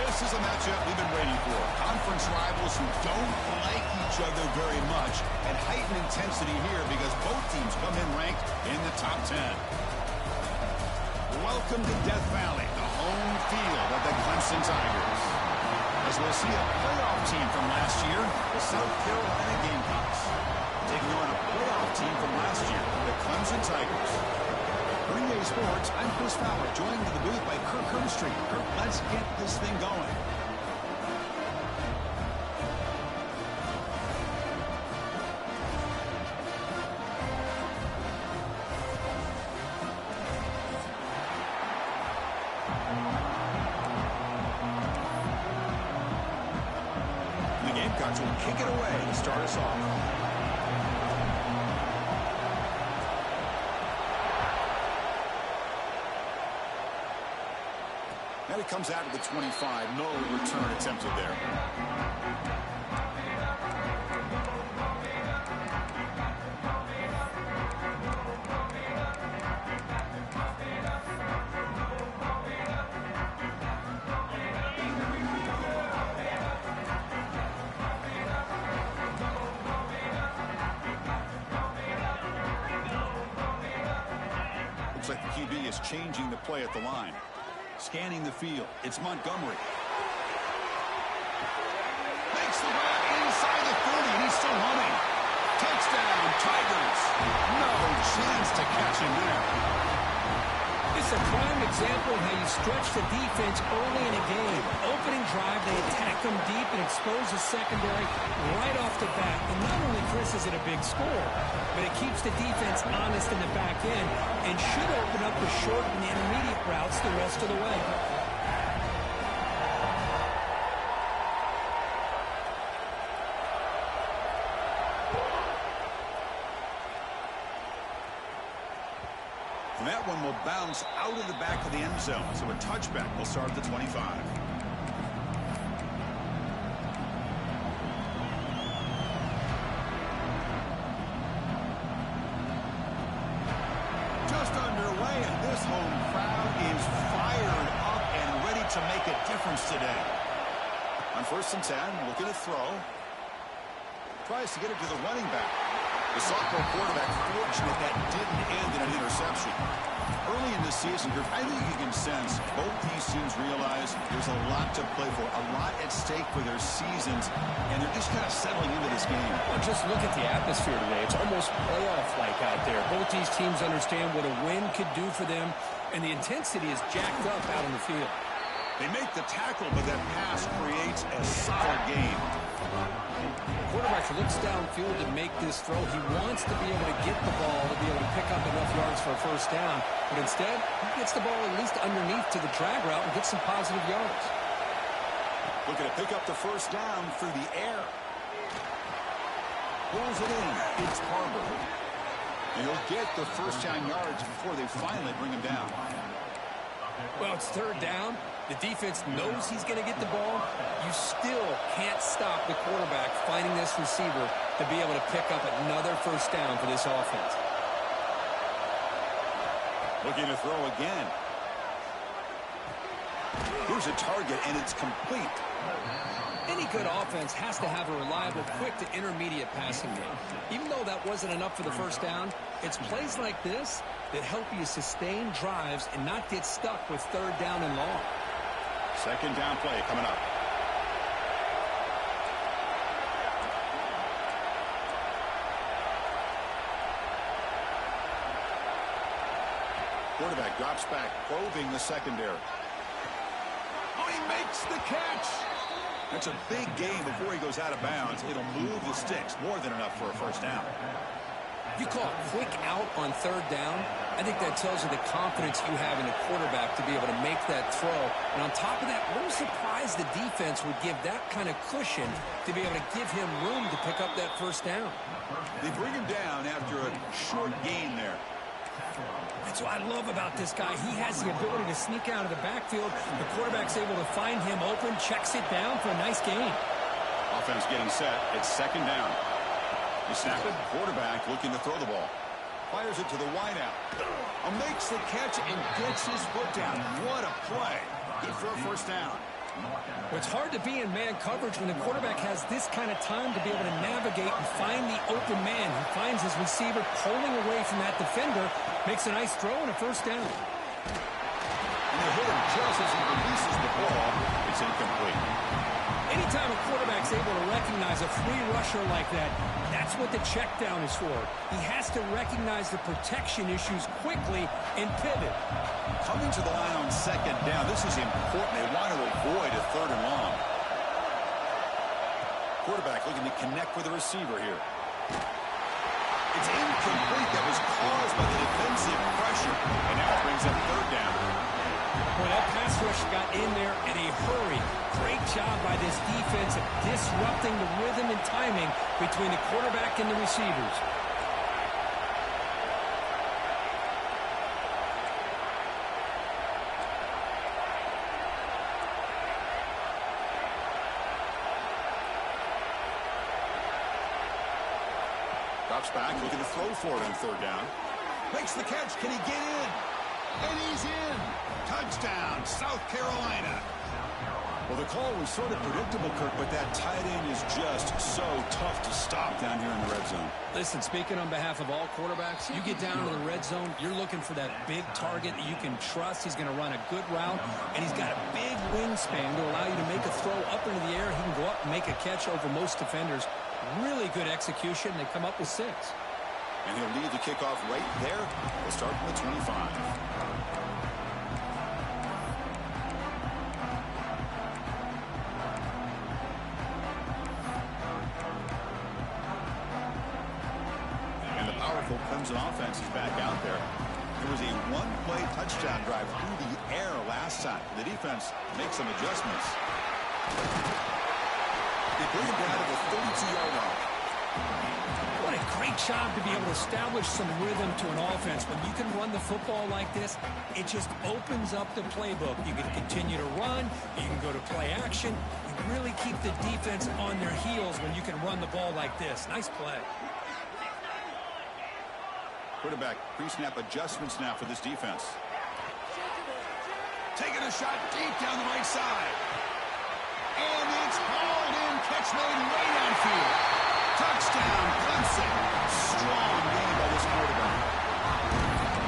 This is a matchup we've been waiting for. Conference rivals who don't like each other very much, and heightened intensity here because both teams come in ranked in the top 10. Welcome to Death Valley, the home field of the Clemson Tigers. As we'll see a playoff team from last year, the South Carolina Gamecocks, taking on a playoff team from last year, the Clemson Tigers. Green Day Sports, I'm Chris Fowler, joined in the booth by Kirk Herbstreit. Kirk, let's get this thing going. The Gamecocks will kick it away to start us off. Now he comes out of the 25. No return attempted there. Looks like the QB is changing the play at the line. Scanning the field. It's Montgomery. Makes the grab inside the 30, and he's still running. Touchdown, Tigers. No chance to catch him there. It's a prime example of how you stretch the defense early in a game. Opening drive, they attack them deep and expose the secondary right off the bat. And not only, Chris, is it a big score, but it keeps the defense honest in the back end and should open up the short and intermediate routes the rest of the way. And that one will bounce out of the back of the end zone. So a touchback will start at the 25. Just underway, and this home crowd is fired up and ready to make a difference today. On 1st and 10, looking to throw. Tries to get it to the running back. The sophomore quarterback fortunate that didn't end in an interception. Early in the season, I think you can sense both these teams realize there's a lot to play for, a lot at stake for their seasons, and they're just kind of settling into this game. Well, just look at the atmosphere today. It's almost playoff-like out there. Both these teams understand what a win could do for them, and the intensity is jacked up out on the field. They make the tackle, but that pass creates a solid game. The quarterback looks downfield to make this throw. He wants to be able to get the ball to be able to pick up enough yards for a first down. But instead, he gets the ball at least underneath to the drag route and gets some positive yards. Looking to pick up the first down through the air. Pulls it in. It's Barber. And he'll get the first down yards before they finally bring him down. Well, it's 3rd down. The defense knows he's going to get the ball. You still can't stop the quarterback finding this receiver to be able to pick up another first down for this offense. Looking to throw again. Here's a target, and it's complete. Any good offense has to have a reliable, quick to intermediate passing game. Even though that wasn't enough for the first down, it's plays like this that help you sustain drives and not get stuck with 3rd down and long. 2nd down play coming up. Quarterback drops back, probing the secondary. Oh, he makes the catch. That's a big gain before he goes out of bounds. It'll move the sticks, more than enough for a first down. You call a quick out on 3rd down. I think that tells you the confidence you have in the quarterback to be able to make that throw. And on top of that, a little surprised the defense would give that kind of cushion to be able to give him room to pick up that first down. They bring him down after a short gain there. That's what I love about this guy. He has the ability to sneak out of the backfield. The quarterback's able to find him open, checks it down for a nice gain. Offense getting set. It's 2nd down. The snap it. Quarterback looking to throw the ball. Fires it to the wideout. Makes the catch and gets his foot down. What a play. Good for a first down. It's hard to be in man coverage when the quarterback has this kind of time to be able to navigate and find the open man. He finds his receiver pulling away from that defender, makes a nice throw and a first down. And they hit him just as he releases the ball. It's incomplete. Anytime a quarterback's able to recognize a free rusher like that, that's what the check down is for. He has to recognize the protection issues quickly and pivot. Coming to the line on second down, this is important. They want to avoid a third and long. Quarterback looking to connect with the receiver here. It's incomplete. That was caused by the defensive pressure. And now it brings up third down. Well, that pass rush got in there in a hurry. Great job by this defense of disrupting the rhythm and timing between the quarterback and the receivers. Drops back, looking to throw for it on third down. Makes the catch. Can he get in? And he's in. Touchdown, South Carolina. Well, the call was sort of predictable, Kirk, but that tight end is just so tough to stop down here in the red zone. Listen, speaking on behalf of all quarterbacks, you get down to the red zone, you're looking for that big target that you can trust. He's going to run a good route, and he's got a big wingspan to allow you to make a throw up into the air. He can go up and make a catch over most defenders. Really good execution. They come up with 6. And he'll lead the kickoff right there. We'll start from the 25. Clemson offense is back out there. There was a one-play touchdown drive through the air last time. The defense makes some adjustments. They bring it down to the 32-yard line. What a great job to be able to establish some rhythm to an offense. When you can run the football like this, it just opens up the playbook. You can continue to run. You can go to play action. You really keep the defense on their heels when you can run the ball like this. Nice play. Quarterback pre-snap adjustments now for this defense. Taking a shot deep down the right side. And it's hauled in. Catch made way downfield. Touchdown, Clemson. Strong game by this quarterback.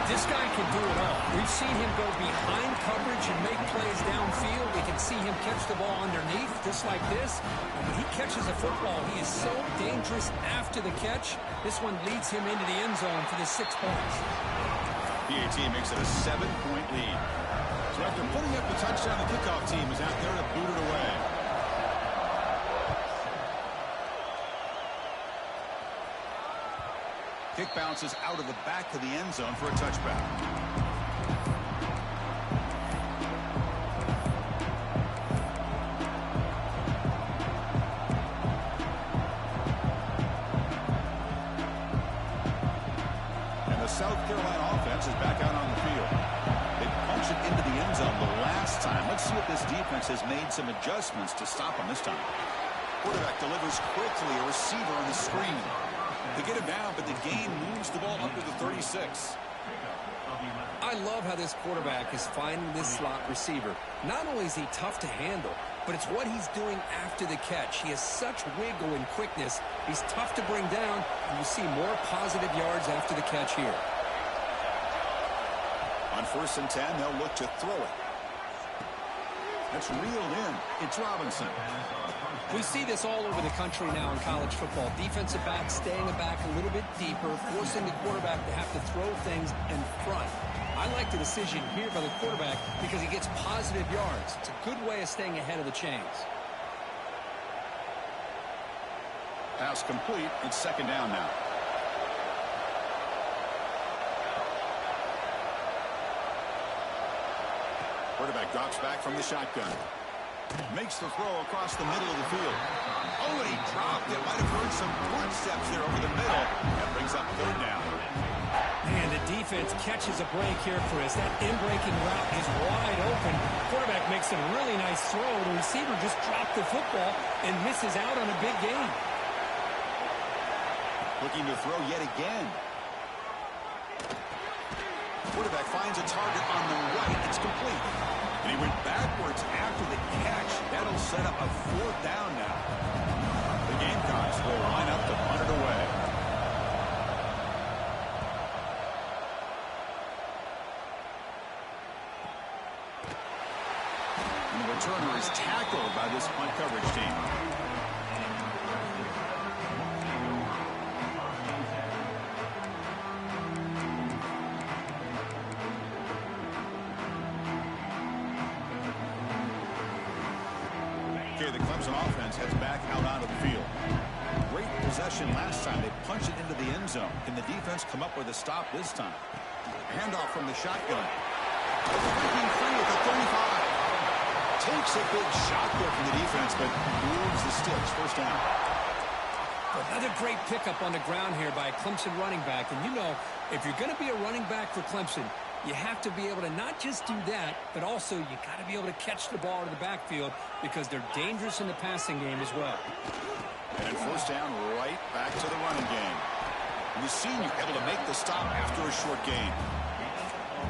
This guy can do it all. We've seen him go behind coverage and make plays downfield. We can see him catch the ball underneath, just like this. And when he catches a football, he is so dangerous after the catch. This one leads him into the end zone for the 6 points. PAT makes it a 7-point lead. So after putting up the touchdown, the kickoff team is out there to boot it away. Kick bounces out of the back of the end zone for a touchback. And the South Carolina offense is back out on the field. They punched it into the end zone the last time. Let's see if this defense has made some adjustments to stop them this time. Quarterback delivers quickly, a receiver on the screen. They get him down, but the gain moves the ball up to the 36. I love how this quarterback is finding this slot receiver. Not only is he tough to handle, but it's what he's doing after the catch. He has such wiggle and quickness. He's tough to bring down, and you see more positive yards after the catch here. On 1st and 10, they'll look to throw it. That's reeled in. It's Robinson. We see this all over the country now in college football. Defensive backs staying back a little bit deeper, forcing the quarterback to have to throw things in front. I like the decision here by the quarterback because he gets positive yards. It's a good way of staying ahead of the chains. Pass complete. It's 2nd down now. Quarterback drops back from the shotgun. Makes the throw across the middle of the field. Oh, and he dropped it. Might have heard some footsteps there over the middle. That brings up 3rd down. Man, the defense catches a break here, Chris. That in-breaking route is wide open. Quarterback makes a really nice throw. The receiver just dropped the football and misses out on a big gain. Looking to throw yet again. Quarterback finds a target on the right. It's complete. And he went backwards after the catch. That'll set up a 4th down now. The Gamecocks will line up to punt it away. And the returner is tackled by this punt coverage team. Okay, the Clemson offense heads back out onto the field. Great possession last time. They punched it into the end zone. Can the defense come up with a stop this time? Handoff from the shotgun. Breaking free at the 35. Takes a big shot there from the defense, but moves the sticks. First down. Another great pickup on the ground here by a Clemson running back. And you know, if you're going to be a running back for Clemson, you have to be able to not just do that, but also you got to be able to catch the ball in the backfield because they're dangerous in the passing game as well. And first down, right back to the running game. And the senior able to make the stop after a short gain.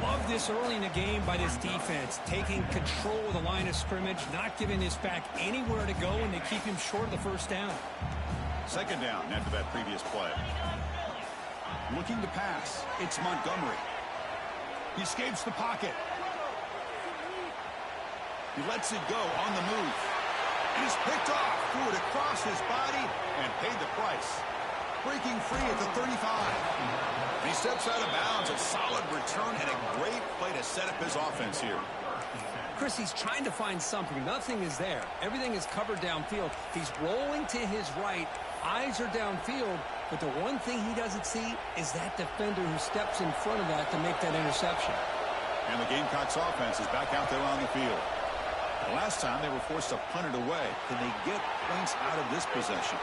Love this early in the game by this defense, taking control of the line of scrimmage, not giving this back anywhere to go, and they keep him short of the first down. Second down after that previous play. Looking to pass. It's Montgomery. He escapes the pocket. He lets it go on the move. He's picked off, threw it across his body, and paid the price. Breaking free at the 35. He steps out of bounds. A solid return and a great play to set up his offense here. Chris, he's trying to find something. Nothing is there. Everything is covered downfield. He's rolling to his right. Eyes are downfield. But the one thing he doesn't see is that defender who steps in front of that to make that interception. And the Gamecocks offense is back out there on the field. The last time they were forced to punt it away. Can they get points out of this possession?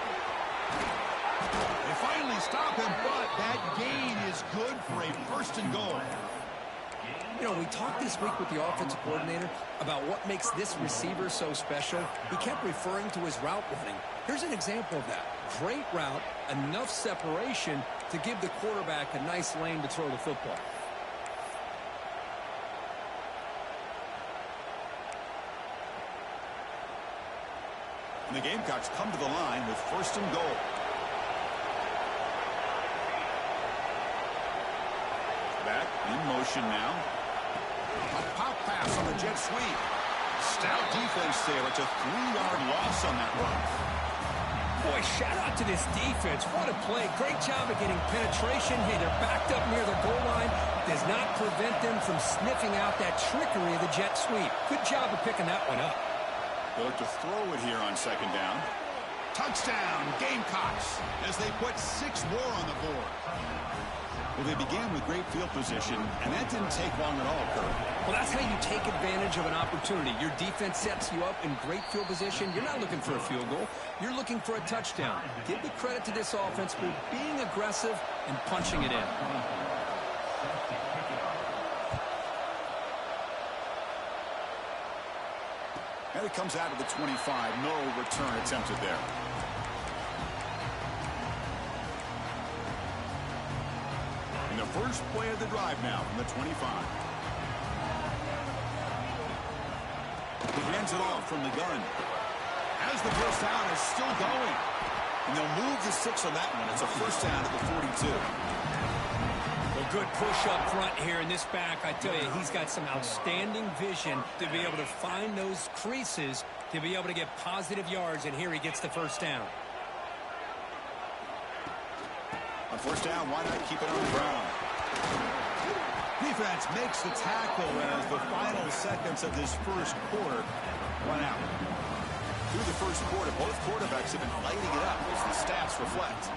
They finally stop him, but that gain is good for a 1st and goal. You know, we talked this week with the offensive coordinator about what makes this receiver so special. He kept referring to his route running. Here's an example of that. Great route, enough separation to give the quarterback a nice lane to throw the football. And the Gamecocks come to the line with 1st and goal. Back in motion now. A pop pass on the jet sweep. Stout defense there. It's a 3-yard loss on that run. Boy, shout out to this defense. What a play. Great job of getting penetration. Hey, they're backed up near the goal line. Does not prevent them from sniffing out that trickery of the jet sweep. Good job of picking that one up. They look to throw it here on 2nd down. Touchdown, Gamecocks, as they put 6 more on the board. Well, they began with great field position, and that didn't take long at all, Kurt. Well, that's how you take advantage of an opportunity. Your defense sets you up in great field position. You're not looking for a field goal. You're looking for a touchdown. Give the credit to this offense for being aggressive and punching it in. And it comes out of the 25. No return attempted there. And the first play of the drive now from the 25. He hands it off from the gun. As the first down is still going. And they'll move the 6 on that one. It's a first down at the 42. Well, good push up front here in this back. I tell you, he's got some outstanding vision to be able to find those creases to be able to get positive yards, and here he gets the first down. On first down, why not keep it on the ground? Defense makes the tackle as the final seconds of this first quarter run out. Through the first quarter, both quarterbacks have been lighting it up as the stats reflect.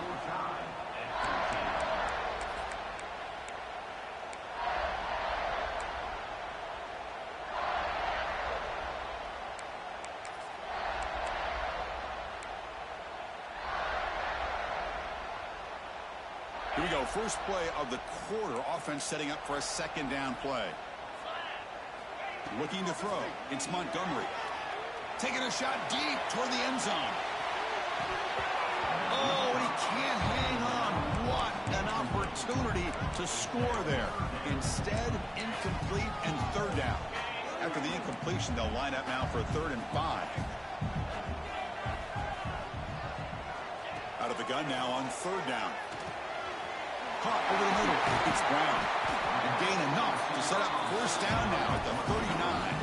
Here we go, first play of the quarter. Offense setting up for a 2nd down play. Looking to throw. It's Montgomery. Taking a shot deep toward the end zone. Oh, and he can't hang on. What an opportunity to score there. Instead, incomplete and 3rd down. After the incompletion, they'll line up now for a 3rd and 5. Out of the gun now on 3rd down. Caught over the middle. It's Brown. And gain enough to set up 1st down now at the 39.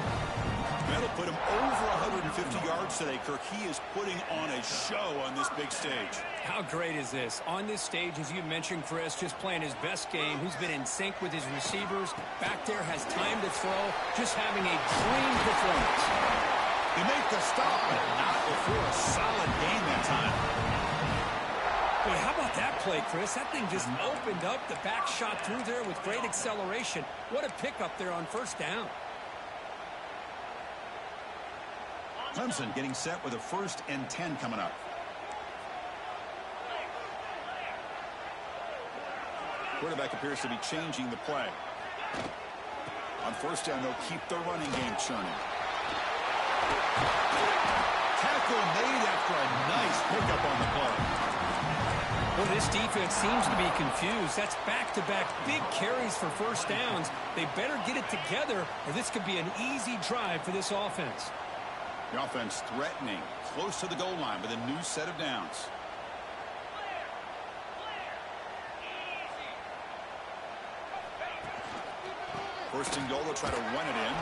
That'll put him over 150 yards today, Kirk. He is putting on a show on this big stage. How great is this? On this stage, as you mentioned, Chris, just playing his best game. He's been in sync with his receivers. Back there, has time to throw. Just having a dream performance. They make the stop, but not before a solid game that time. Boy, how about that play, Chris? That thing just opened up. The back shot through there with great acceleration. What a pickup there on 1st down. Clemson getting set with a 1st and 10 coming up. Quarterback appears to be changing the play. On 1st down, they'll keep the running game churning. Tackle made after a nice pickup on the play. Well, this defense seems to be confused. That's back-to-back big carries for 1st downs. They better get it together, or this could be an easy drive for this offense. The offense threatening, close to the goal line with a new set of downs. First and goal, they'll try to run it in.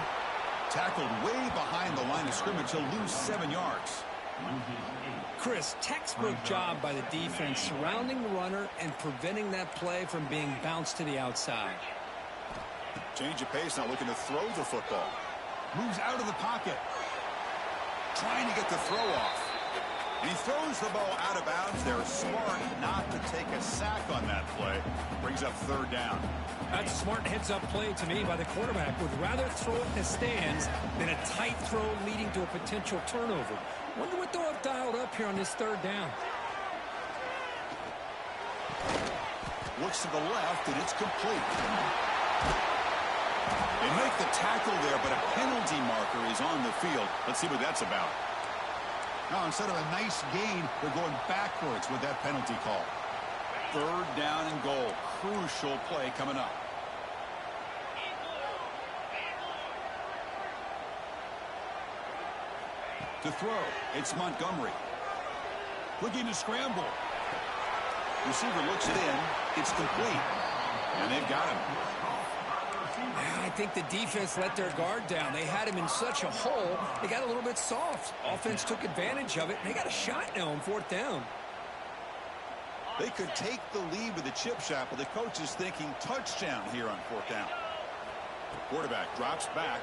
Tackled way behind the line of scrimmage. He'll lose 7 yards. Chris, textbook job by the defense surrounding the runner and preventing that play from being bounced to the outside. Change of pace, now looking to throw the football. Moves out of the pocket. Trying to get the throw off. And he throws the ball out of bounds. They're smart not to take a sack on that play. Brings up 3rd down. That's a smart heads-up play to me by the quarterback. Would rather throw it in the stands than a tight throw leading to a potential turnover. Wonder what they'll have dialed up here on this 3rd down. Looks to the left, and it's complete. They make the tackle there, but a penalty marker is on the field. Let's see what that's about. Now, instead of a nice gain, they're going backwards with that penalty call. 3rd down and goal. Crucial play coming up. To throw, it's Montgomery. Looking to scramble. Receiver looks it in. It's complete. And they've got him. I think the defense let their guard down. They had him in such a hole, they got a little bit soft. Offense took advantage of it, and they got a shot now on 4th down. They could take the lead with a chip shot, but the coach is thinking touchdown here on 4th down. Quarterback drops back.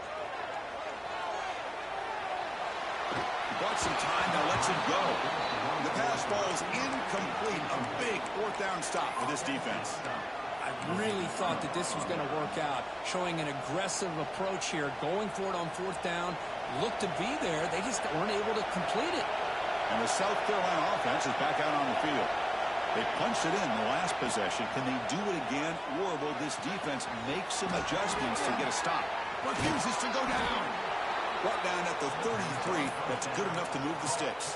He bought some time, now lets it go. The pass ball is incomplete. A big 4th down stop for this defense. I really thought that this was going to work out, showing an aggressive approach here, going for it on 4th down. Looked to be there. They just weren't able to complete it. And the South Carolina offense is back out on the field. They punched it in the last possession. Can they do it again, or will this defense make some adjustments to get a stop? Refuses to go down. Brought down at the 33. That's good enough to move the sticks.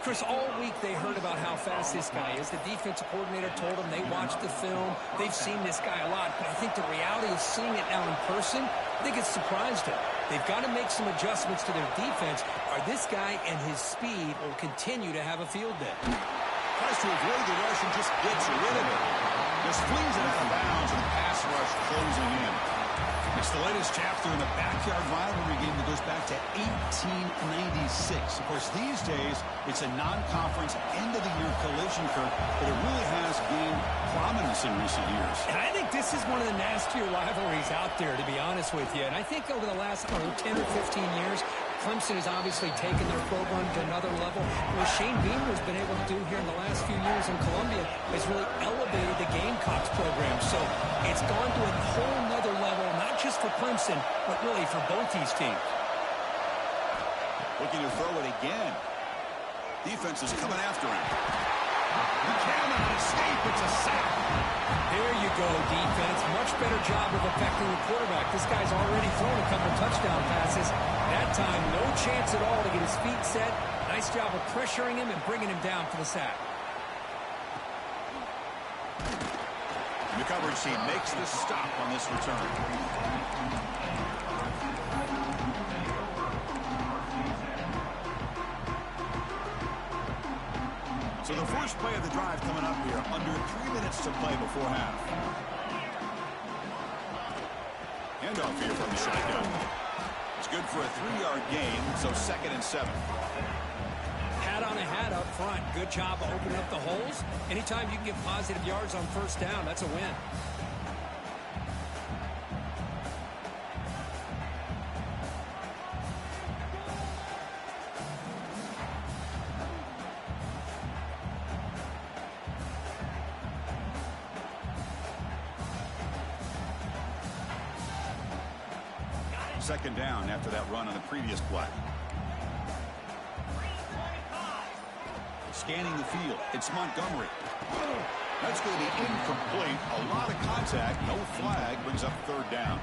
Chris, all week they heard about how fast this guy is. The defensive coordinator told them they watched the film. They've seen this guy a lot. But I think the reality of seeing it now in person, I think it's surprised them. They've got to make some adjustments to their defense, or this guy and his speed will continue to have a field day. Tries to avoid the rush and just gets rid of it. Just flings it out of bounds, and the pass rush closing in. It's the latest chapter in a backyard rivalry game that goes back to 1896. Of course, these days, it's a non-conference end-of-the-year collision, Kirk, but it really has gained prominence in recent years. And I think this is one of the nastier rivalries out there, to be honest with you. And I think over the last 10 or 15 years, Clemson has obviously taken their program to another level. What Shane Beamer has been able to do here in the last few years in Columbia is really elevated the Gamecocks program. So it's gone to a whole nother level, not just for Clemson, but really for both these teams. Looking to throw it again. Defense is coming after him. He cannot escape. It's a sack. There you go, defense. Much better job of affecting the quarterback. This guy's already thrown a couple touchdown passes. That time, no chance at all to get his feet set. Nice job of pressuring him and bringing him down for the sack. And the coverage team makes the stop on this return. So the first play of the drive coming up here, under 3 minutes to play before half. Handoff here from the shotgun. It's good for a 3-yard gain, so 2nd and 7. Hat on a hat up front. Good job of opening up the holes. Anytime you can get positive yards on first down, that's a win. Second down after that run on the previous play. Scanning the field. It's Montgomery. That's going to be incomplete. A lot of contact. No flag. Brings up 3rd down.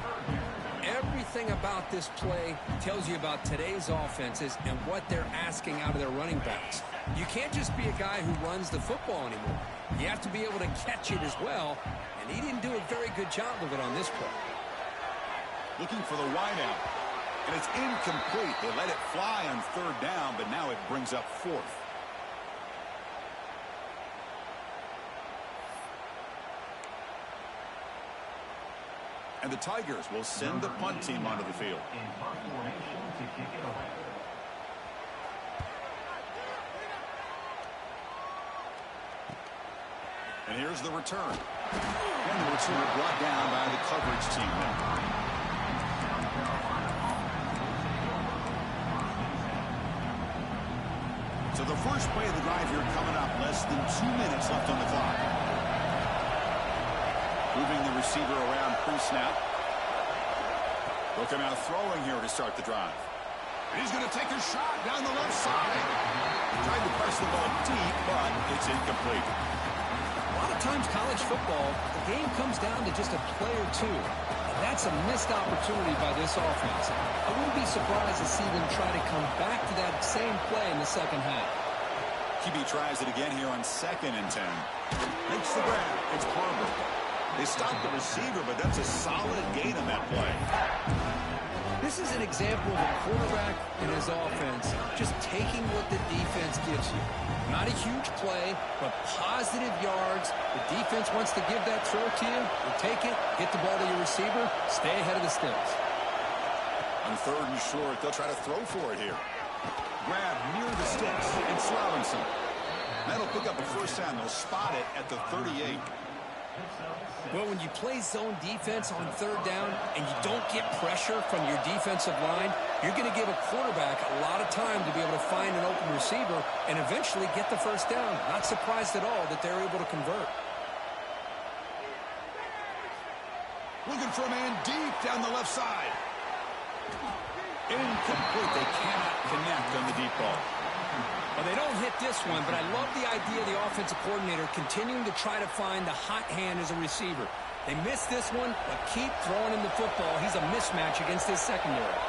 Everything about this play tells you about today's offenses and what they're asking out of their running backs. You can't just be a guy who runs the football anymore. You have to be able to catch it as well, and he didn't do a very good job of it on this play. Looking for the wideout. And it's incomplete. They let it fly on 3rd down, but now it brings up 4th. And the Tigers will send the punt team onto the field. And here's the return. And the return brought down by the coverage team now. So the first play of the drive here coming up. Less than 2 minutes left on the clock. Moving the receiver around pre-snap. Looking out throwing here to start the drive. And he's going to take a shot down the left side. Tried to press the ball deep, but it's incomplete. A lot of times college football, the game comes down to just a play or two. And that's a missed opportunity by this offense. I wouldn't be surprised to see them try to come back to that same play in the second half. QB tries it again here on 2nd and 10. Makes the grab. It's Barber. They stopped the receiver, but that's a solid gain on that play. This is an example of a quarterback and his offense just taking what the defense gives you. Not a huge play, but positive yards. The defense wants to give that throw to you. You take it, get the ball to your receiver, stay ahead of the sticks. On 3rd and short, they'll try to throw for it here. Grab near the sticks. It's Robinson. That'll pick up a first down. They'll spot it at the 38. Well, when you play zone defense on 3rd down and you don't get pressure from your defensive line, you're going to give a quarterback a lot of time to be able to find an open receiver and eventually get the first down. Not surprised at all that they're able to convert. Looking for a man deep down the left side. Incomplete. They cannot connect on the deep ball. Well, they don't hit this one, but I love the idea of the offensive coordinator continuing to try to find the hot hand as a receiver. They missed this one, but keep throwing him the football. He's a mismatch against his secondary.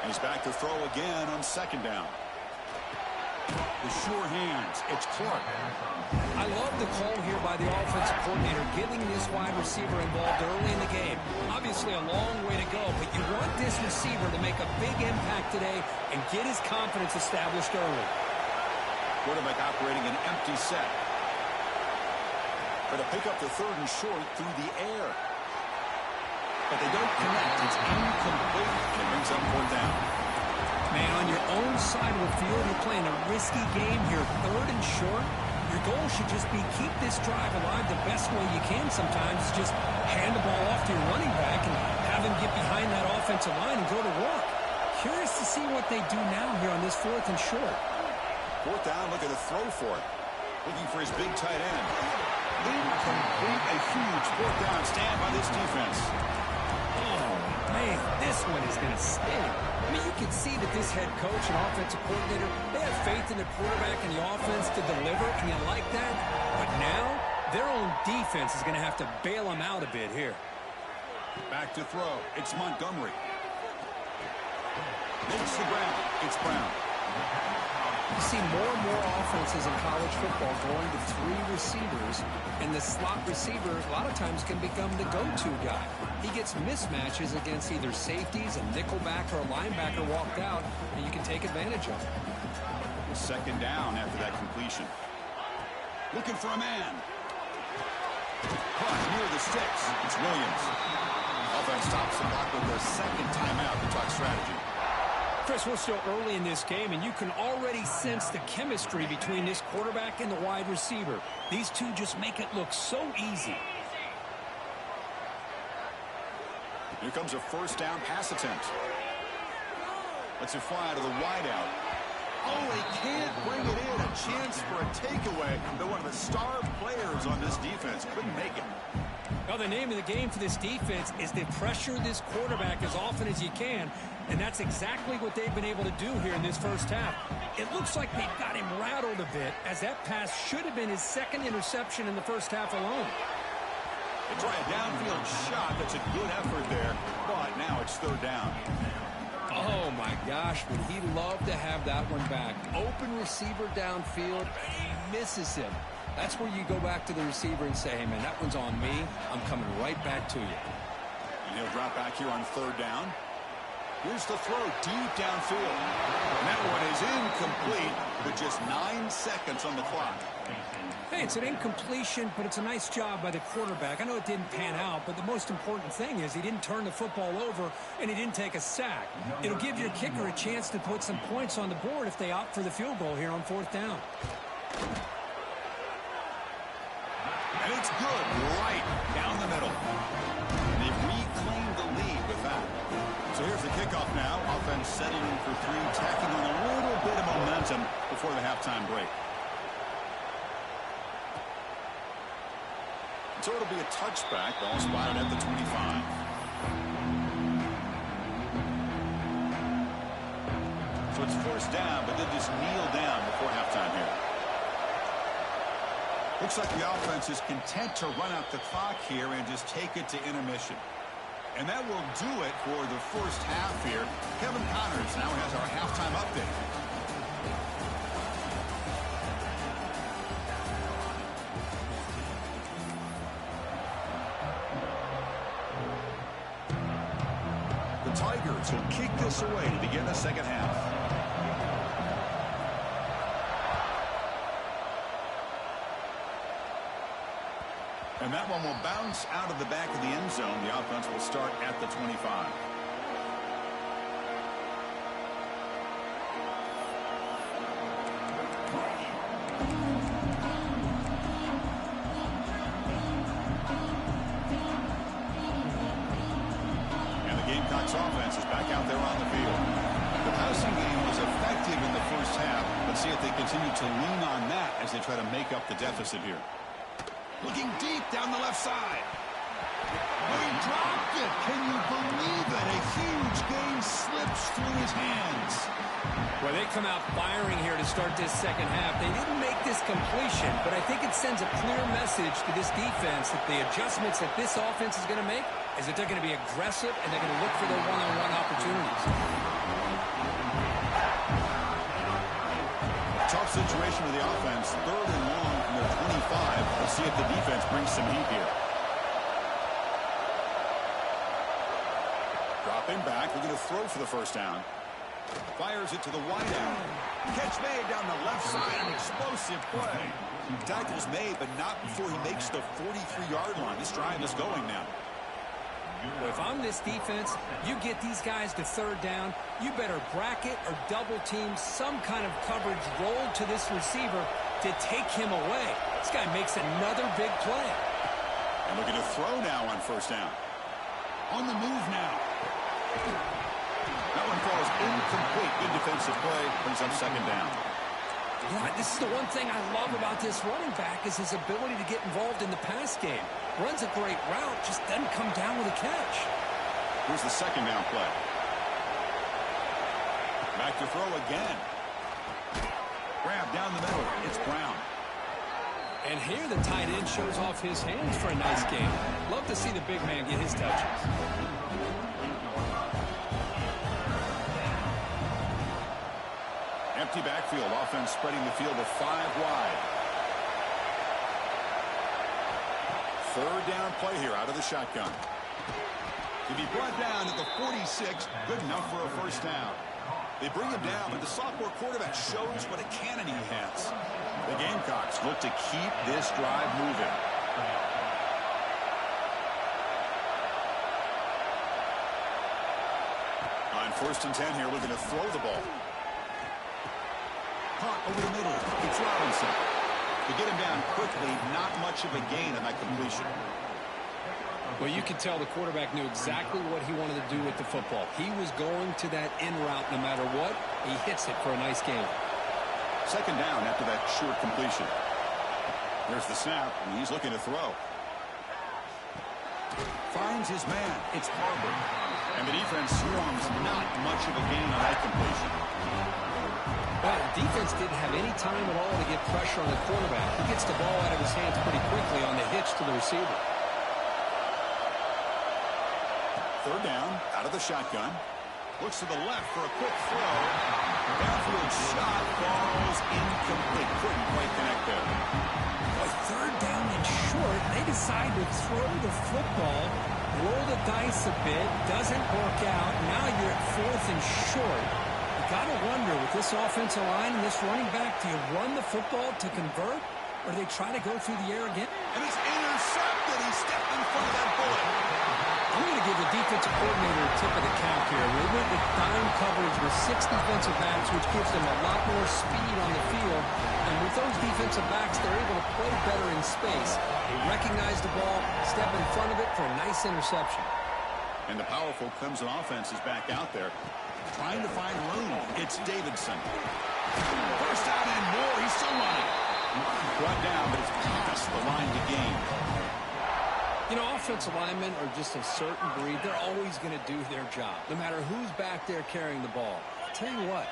He's back to throw again on 2nd down. The sure hands. It's Clark. I love the call here by the offensive coordinator, getting this wide receiver involved early in the game. Obviously a long way to go, but you want this receiver to make a big impact today and get his confidence established early. Quarterback operating an empty set. But to pick up the 3rd and short through the air. But they don't connect. It's incomplete. And it brings up 4th down. Man, on your own side of the field, you're playing a risky game here, 3rd and short. Your goal should just be keep this drive alive the best way you can sometimes. Just hand the ball off to your running back and have him get behind that offensive line and go to work. Curious to see what they do now here on this 4th and short. 4th down, looking to throw for it. Looking for his big tight end. Incomplete, a huge 4th down stand by this defense. Oh, man, this one is going to sting. I mean, you can see that this head coach and offensive coordinator, they have faith in the quarterback and the offense to deliver, and you like that. But now, their own defense is going to have to bail them out a bit here. Back to throw. It's Montgomery. Makes the grab. It's Brown. You see more and more offenses in college football going to 3 receivers, and the slot receiver a lot of times can become the go-to guy. he gets mismatches against either safeties, a nickelback, or a linebacker walked out, and you can take advantage of it. Second down after that completion. Looking for a man. Caught near the sticks. It's Williams. Offense stops the block with their second timeout to talk strategy. Chris, we're still early in this game, and you can already sense the chemistry between this quarterback and the wide receiver. These two just make it look so easy. Here comes a first down pass attempt. Lets it fly to the wideout. Oh, he can't bring it in. A chance for a takeaway, but one of the star players on this defense couldn't make it. Well, the name of the game for this defense is to pressure this quarterback as often as you can, and that's exactly what they've been able to do here in this first half. It looks like they've got him rattled a bit, as that pass should have been his second interception in the first half alone. They try a downfield shot. That's a good effort there, but now it's third down. Oh, my gosh, would he love to have that one back. Open receiver downfield, he misses him. That's where you go back to the receiver and say, hey, man, that one's on me. I'm coming right back to you. And he'll drop back here on third down. Here's the throw deep downfield. And that one is incomplete with just 9 seconds on the clock. Hey, it's an incompletion, but it's a nice job by the quarterback. I know it didn't pan out, but the most important thing is he didn't turn the football over and he didn't take a sack. It'll give your kicker a chance to put some points on the board if they opt for the field goal here on fourth down. And it's good, right down the middle. They've reclaimed the lead with that. So here's the kickoff now. Offense settling for three, tacking on a little bit of momentum before the halftime break. So it'll be a touchback. Ball spotted at the 25. So it's first down, but they'll just kneel down before halftime here. Looks like the offense is content to run out the clock here and just take it to intermission. And that will do it for the first half here. Kevin Connors now has our halftime update. The Tigers will kick this away to begin the second half. And that one will bounce out of the back of the end zone. The offense will start at the 25. And the Gamecocks offense is back out there on the field. The passing game was effective in the first half. Let's see if they continue to lean on that as they try to make up the deficit here. Looking deep down the left side. Oh, he dropped it. Can you believe it? A huge gain slips through his hands. Well, they come out firing here to start this second half. They didn't make this completion, but I think it sends a clear message to this defense that the adjustments that this offense is going to make is that they're going to be aggressive and they're going to look for their one-on-one opportunities. Tough situation with the offense. Third and long from their 25. Let's see if the defense brings some heat here. Dropping back. We're going to throw for the first down. Fires it to the wideout. Catch made down the left side. An explosive play. Tackle's made, but not before he makes the 43-yard line. This drive is going now. Well, if I'm this defense, you get these guys to third down, you better bracket or double team some kind of coverage roll to this receiver to take him away. This guy makes another big play. And looking to throw now on first down. On the move now. That one falls incomplete. Good defensive play. Brings up second down. Yeah, this is the one thing I love about this running back is his ability to get involved in the pass game. Runs a great route, just doesn't come down with a catch. Here's the second down play. Back to throw again. Grab down the middle. It's Brown. And here the tight end shows off his hands for a nice game. Love to see the big man get his touches. Empty backfield. Offense spreading the field to 5 wide. Third down play here out of the shotgun. To be brought down at the 46, good enough for a first down. They bring him down, but the sophomore quarterback shows what a cannon he has. The Gamecocks look to keep this drive moving. On 1st and 10 here, looking to throw the ball. Caught over the middle. It's Robinson. To get him down quickly, not much of a gain on that completion. Well, you could tell the quarterback knew exactly what he wanted to do with the football. He was going to that in route no matter what. He hits it for a nice gain. 2nd down after that short completion. There's the snap, and he's looking to throw. Finds his man. It's Harper. And the defense swarms, not much of a gain on that completion. Well, the defense didn't have any time at all to get pressure on the quarterback. He gets the ball out of his hands pretty quickly on the hitch to the receiver. 3rd down, out of the shotgun. Looks to the left for a quick throw. Downfield shot falls incomplete. Couldn't quite connect there. Well, 3rd down and short. They decide to throw the football, roll the dice a bit. Doesn't work out. Now you're at 4th and short. You got to wonder, with this offensive line and this running back, do you run the football to convert, or do they try to go through the air again? And it's intercepted. He stepped in front of that bullet. I'm going to give the defensive coordinator a tip of the cap here. We went with dime coverage with 6 defensive backs, which gives them a lot more speed on the field. And with those defensive backs, they're able to play better in space. They recognize the ball, step in front of it for a nice interception. And the powerful Clemson offense is back out there, trying to find room. It's Davidson. First down and more. He's still running. Brought down, but it's past the line to gain. You know, offensive linemen are just a certain breed. They're always going to do their job, no matter who's back there carrying the ball. I'll tell you what,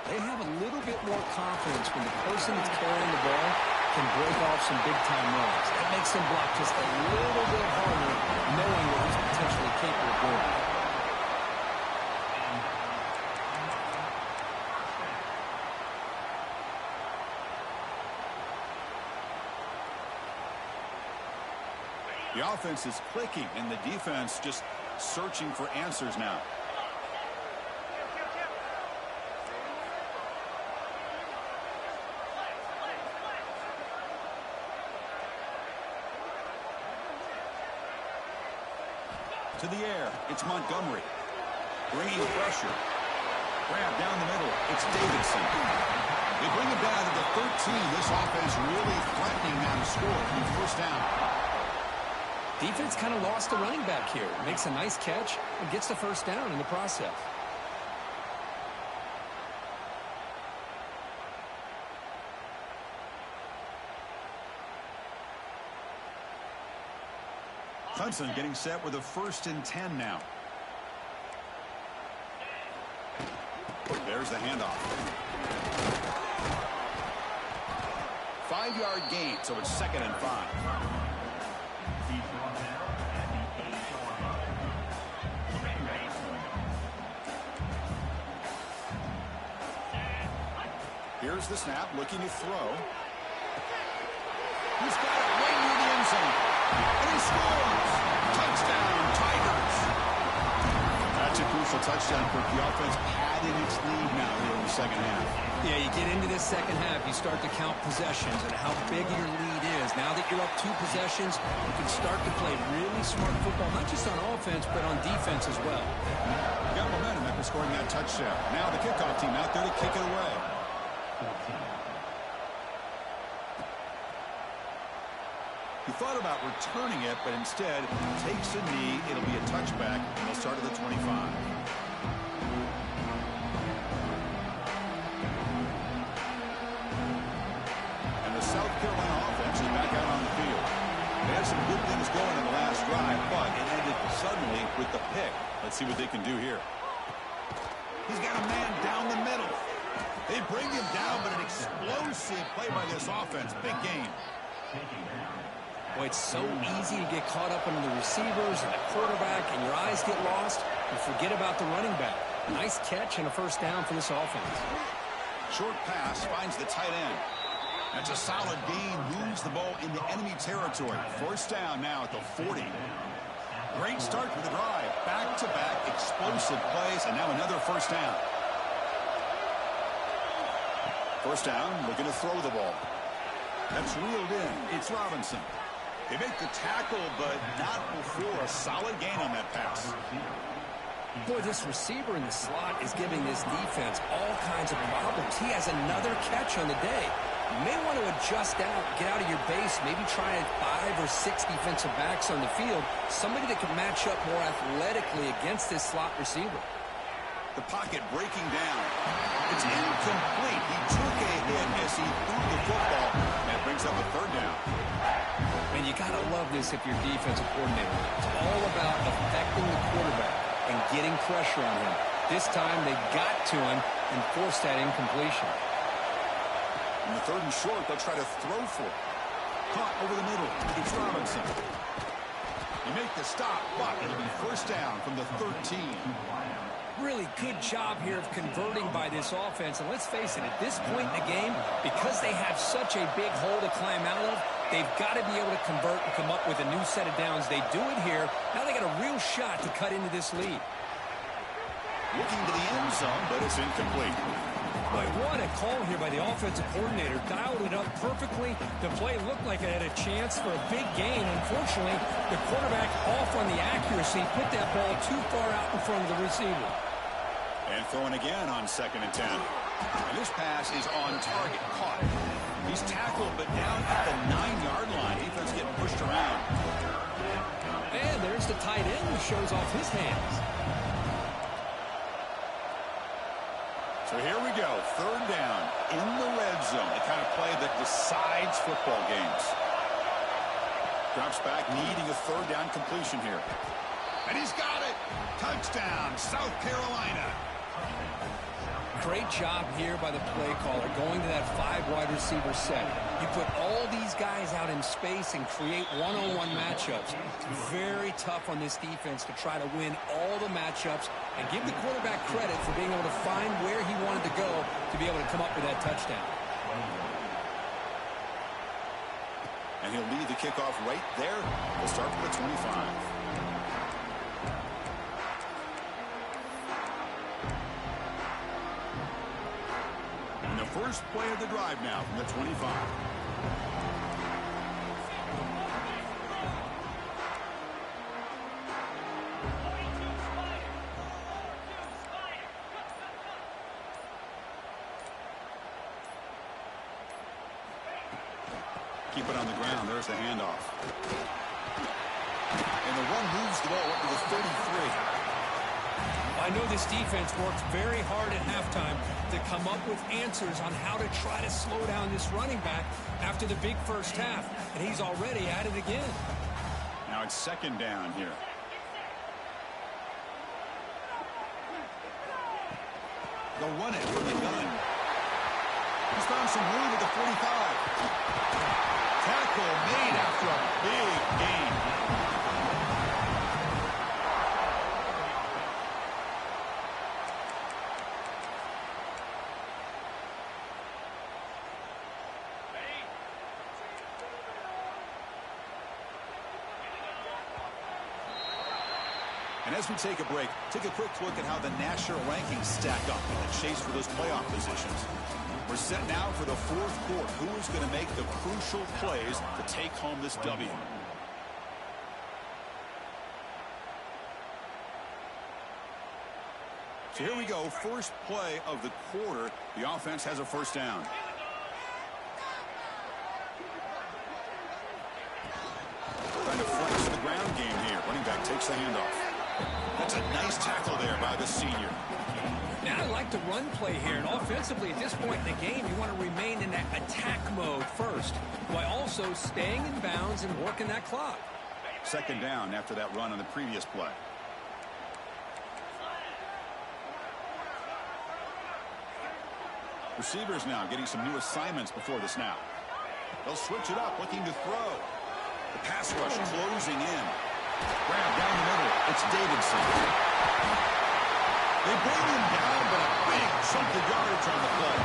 they have a little bit more confidence when the person that's carrying the ball can break off some big-time runs. That makes them block just a little bit harder, knowing what he's potentially capable of doing. The offense is clicking, and the defense just searching for answers now. To the air, it's Montgomery. Bringing pressure. Grab down the middle, it's Davidson. They bring it down to the 13. This offense really threatening now to score from the 1st down. Defense kind of lost the running back here. Makes a nice catch and gets the 1st down in the process. Clemson getting set with a 1st and 10 now. There's the handoff. 5-yard gain, so it's 2nd and 5. Here's the snap, looking to throw. He's got it way near the end zone. And he scores! Touchdown, Tigers! That's a crucial touchdown for the offense padding its lead now here in the 2nd half. Yeah, you get into this 2nd half, you start to count possessions and how big your lead is. Now that you're up 2 possessions, you can start to play really smart football, not just on offense, but on defense as well. Got momentum after scoring that touchdown. Now the kickoff team out there to kick it away. He thought about returning it, but instead takes a knee. It'll be a touchback, and he'll start at the 25. And the South Carolina offense is back out on the field. They had some good things going in the last drive, but it ended suddenly with the pick. Let's see what they can do here. He's got a man down the middle. They bring him down, but an explosive play by this offense. Big game. Boy, it's so easy to get caught up in the receivers and the quarterback, and your eyes get lost. You forget about the running back. Nice catch and a 1st down for this offense. Short pass finds the tight end. That's a solid gain. Moves the ball into enemy territory. 1st down now at the 40. Great start to the drive. Back-to-back explosive plays, and now another first down. First down, looking to throw the ball. That's reeled in. It's Robinson. They make the tackle, but not before a solid gain on that pass. Boy, this receiver in the slot is giving this defense all kinds of problems. He has another catch on the day. You may want to adjust out, get out of your base, maybe try 5 or 6 defensive backs on the field, somebody that can match up more athletically against this slot receiver. The pocket breaking down. It's incomplete. He took a hit as he threw the football. That brings up a third down. And you got to love this if you're defensive coordinator. It's all about affecting the quarterback and getting pressure on him. This time they got to him and forced that incompletion. In the third and short, they'll try to throw for it. Caught over the middle. It's Robinson. You make the stop, but it'll be first down from the 13. Really good job here of converting by this offense. And let's face it, at this point in the game, because they have such a big hole to climb out of, they've got to be able to convert and come up with a new set of downs. They do it here. Now they got a real shot to cut into this lead. Looking to the end zone, but it's incomplete. Boy, what a call here by the offensive coordinator. Dialed it up perfectly. The play looked like it had a chance for a big gain. Unfortunately, the quarterback off on the accuracy, put that ball too far out in front of the receiver. And throwing again on 2nd and 10. And this pass is on target, caught. He's tackled, but down at the 9-yard line. Defense getting pushed around. And there's the tight end who shows off his hands. So here we go, 3rd down in the red zone, the kind of play that decides football games. Drops back, needing a 3rd down completion here. And he's got it! Touchdown, South Carolina! Great job here by the play caller, going to that 5-wide receiver set. You put all these guys out in space and create one-on-one matchups. Very tough on this defense to try to win all the matchups and give the quarterback credit for being able to find where he wanted to go to be able to come up with that touchdown. And he'll lead the kickoff right there. We'll start with the 25. First play of the drive now from the 25. Keep it on the ground. There's the handoff. And the run moves the ball up to the 33. I know this defense worked very hard at halftime to come up with answers on how to try to slow down this running back after the big first half, and he's already at it again. Now it's 2nd down here. They'll run it from the gun. He's found some room at the 45. Tackle made after a big gain. And as we take a break, take a quick look at how the national rankings stack up in the chase for those playoff positions. We're set now for the 4th quarter. Who is going to make the crucial plays to take home this W? So here we go, first play of the quarter. The offense has a first down. Trying to flex the ground game here. Running back takes the handoff. That's a nice tackle there by the senior. Now I like the run play here, and offensively at this point in the game, you want to remain in that attack mode first, while also staying in bounds and working that clock. 2nd down after that run on the previous play. Receivers now getting some new assignments before the snap. They'll switch it up, looking to throw. The pass rush closing in. Grab down the middle. It's Davidson. They bring him down, but a big chunk of yardage on the play.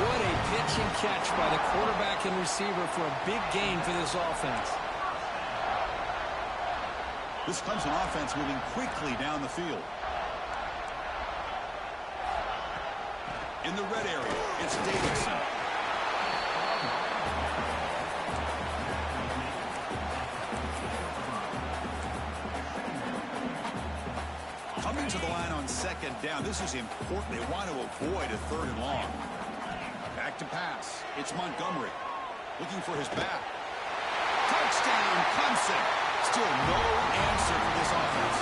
What a pitch and catch by the quarterback and receiver for a big gain for this offense. This Clemson offense moving quickly down the field. In the red area, it's Davidson. Coming to the line on second down. This is important. They want to avoid a 3rd and long. Back to pass. It's Montgomery. Looking for his back. Touchdown, Clemson. Still no answer for this offense.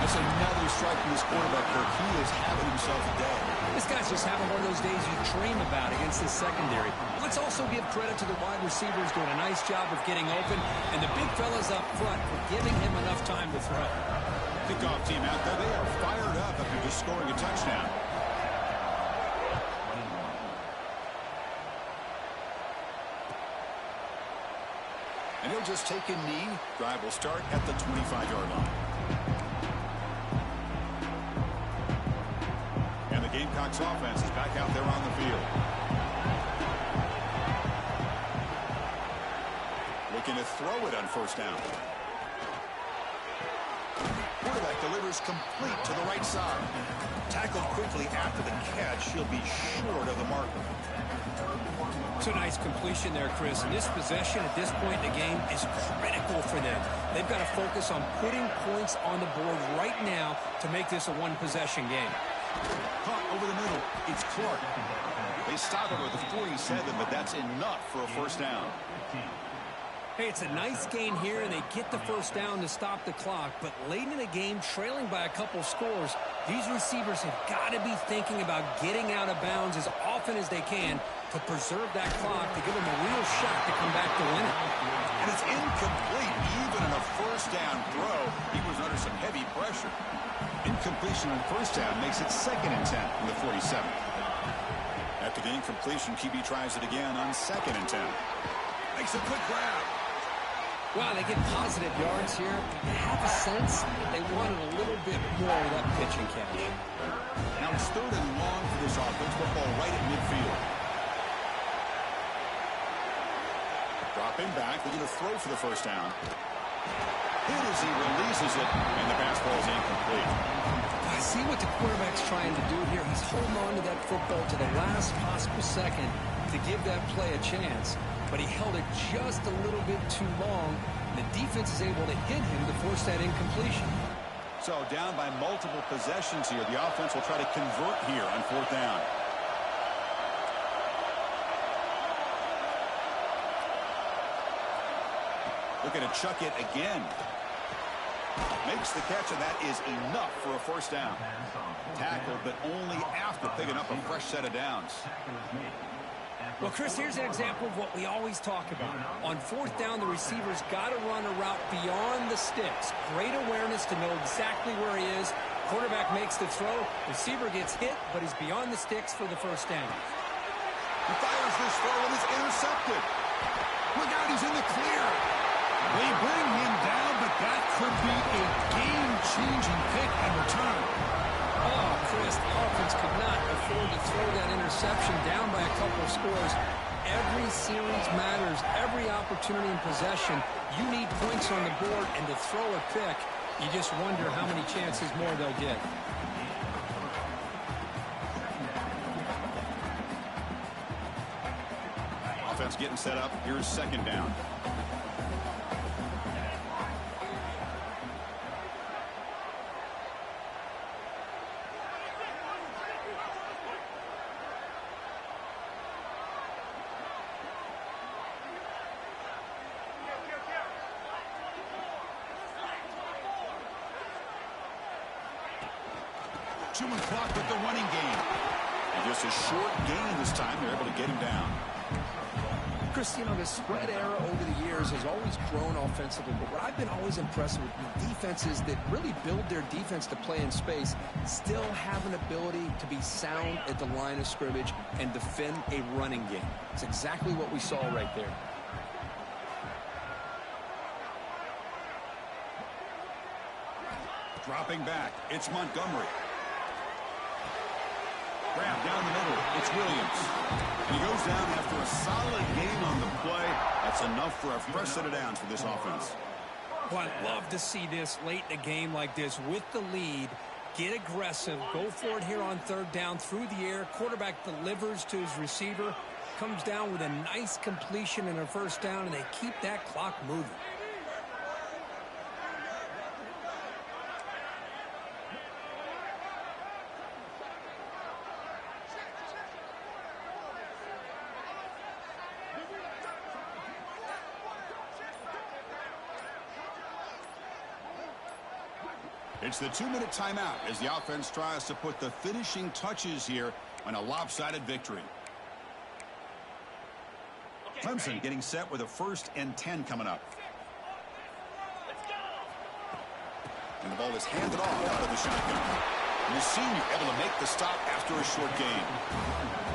That's another strike from this quarterback, Kirk. He is having himself a day. This guy's just having one of those days you dream about against this secondary. Let's also give credit to the wide receivers doing a nice job of getting open, and the big fellas up front for giving him enough time to throw. Kickoff team out there. They are fired up after just scoring a touchdown. And he'll just take a knee. Drive will start at the 25-yard line. And the Gamecocks offense is back out there on the field. Looking to throw it on 1st down. Quarterback delivers complete to the right side. Tackled quickly after the catch. He'll be short of the marker. It's a nice completion there, Chris. And this possession at this point in the game is critical for them. They've got to focus on putting points on the board right now to make this a one-possession game. Caught over the middle. It's Clark. They stop it with a 47, but that's enough for a 1st down. Hey, it's a nice gain here, and they get the 1st down to stop the clock. But late in the game, trailing by a couple scores, these receivers have got to be thinking about getting out of bounds as often as they can to preserve that clock, to give them a real shot to come back to win it. And it's incomplete. Even in a 1st down throw, he was under some heavy pressure. Incompletion on 1st down makes it 2nd and 10 from the 47. After the incompletion, QB tries it again on 2nd and 10. Makes a quick grab. Wow, they get positive yards here. I have a sense they wanted a little bit more of that pitching catch. Now it's 3rd and long for this offense. Football right at midfield. Dropping back. They're going to throw for the 1st down. Hit as he releases it, and the pass ball is incomplete. I see what the quarterback's trying to do here. He's holding on to that football to the last possible second to give that play a chance. But he held it just a little bit too long. The defense is able to hit him to force that incompletion. So down by multiple possessions here. The offense will try to convert here on 4th down. Looking to chuck it again. Makes the catch, and that is enough for a 1st down. Tackled, but only after picking up a fresh set of downs. Well, Chris, here's an example of what we always talk about. On 4th down, the receiver's got to run a route beyond the sticks. Great awareness to know exactly where he is. Quarterback makes the throw. Receiver gets hit, but he's beyond the sticks for the 1st down. He fires this throw and is intercepted. Look out, he's in the clear. They bring him down, but that could be a game-changing pick and return. Oh, Chris, the offense could not afford to throw that interception down by a couple of scores. Every series matters. Every opportunity in possession, you need points on the board, and to throw a pick, you just wonder how many chances more they'll get. Offense getting set up. Here's 2nd down. Chewing clock with the running game. And just a short gain this time. They're able to get him down. Chris, you know, the spread era over the years has always grown offensively, but what I've been always impressed with defenses that really build their defense to play in space still have an ability to be sound at the line of scrimmage and defend a running game. It's exactly what we saw right there. Dropping back, it's Montgomery. Grab down the middle, it's Williams. And he goes down after a solid gain on the play. That's enough for a fresh set of downs for this offense. Well, I love to see this late in a game like this with the lead. Get aggressive. Go for it here on third down through the air. Quarterback delivers to his receiver. Comes down with a nice completion and a first down, and they keep that clock moving. It's the 2-minute timeout as the offense tries to put the finishing touches here on a lopsided victory. Clemson getting set with a 1st and 10 coming up. And the ball is handed off out of the shotgun. And the senior able to make the stop after a short gain.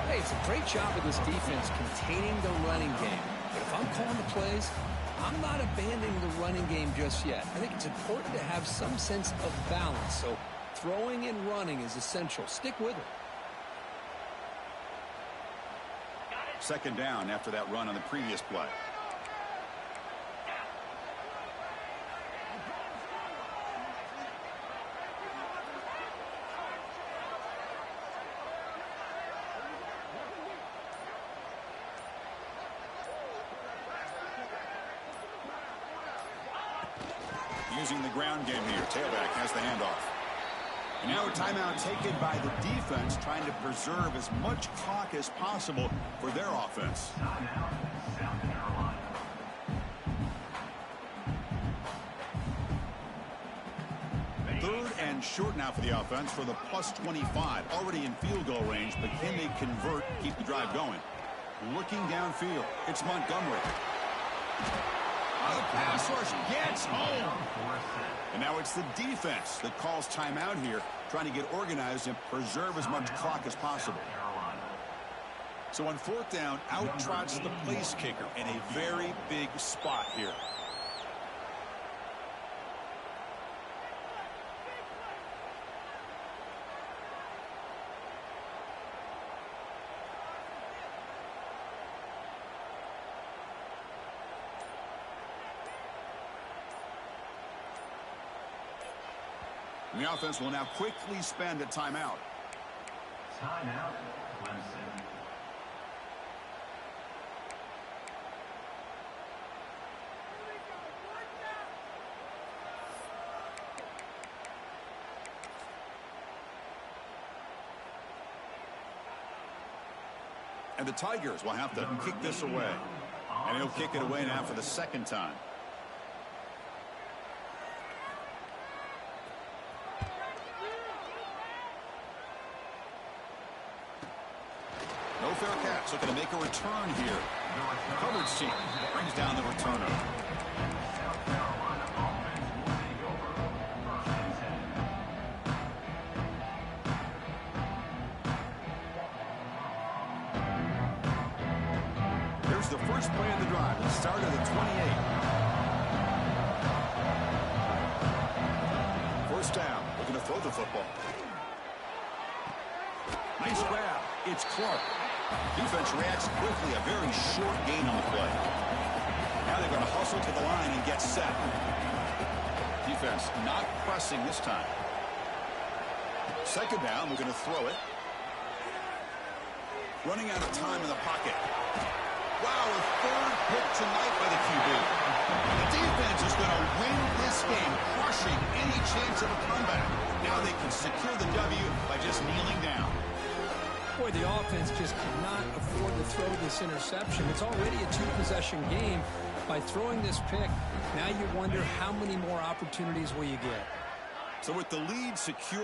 Hey, it's a great job of this defense containing the running game. But if I'm calling the plays, I'm not abandoning the running game just yet. I think it's important to have some sense of balance. So throwing and running is essential. Stick with it. 2nd down after that run on the previous play. Using the ground game here. Tailback has the handoff. And now a timeout taken by the defense, trying to preserve as much clock as possible for their offense. Third and short now for the offense for the +25. Already in field goal range, but can they convert, keep the drive going? Looking downfield, it's Montgomery. The pass rush gets home. And now it's the defense that calls timeout here, trying to get organized and preserve as much clock as possible. So on 4th down, out trots the place kicker in a very big spot here. And the offense will now quickly spend a timeout. Timeout, Clemson. And the Tigers will have to kick this away. And he'll kick it away now for the 2nd time. No fair catch. Looking to make a return here. Coverage team brings down the returner. Here's the first play of the drive. It started at 28. 1st down. Looking to throw the football. Nice grab. It's Clark. Defense reacts quickly. A very short gain on the play. Now they're going to hustle to the line and get set. Defense not pressing this time. 2nd down. We're going to throw it. Running out of time in the pocket. Wow, a 3rd pick tonight by the QB. The defense is going to win this game, crushing any chance of a comeback. Now they can secure the W by just kneeling down. Boy, the offense just cannot afford to throw this interception. It's already a 2-possession game. By throwing this pick, now you wonder how many more opportunities will you get. So with the lead secure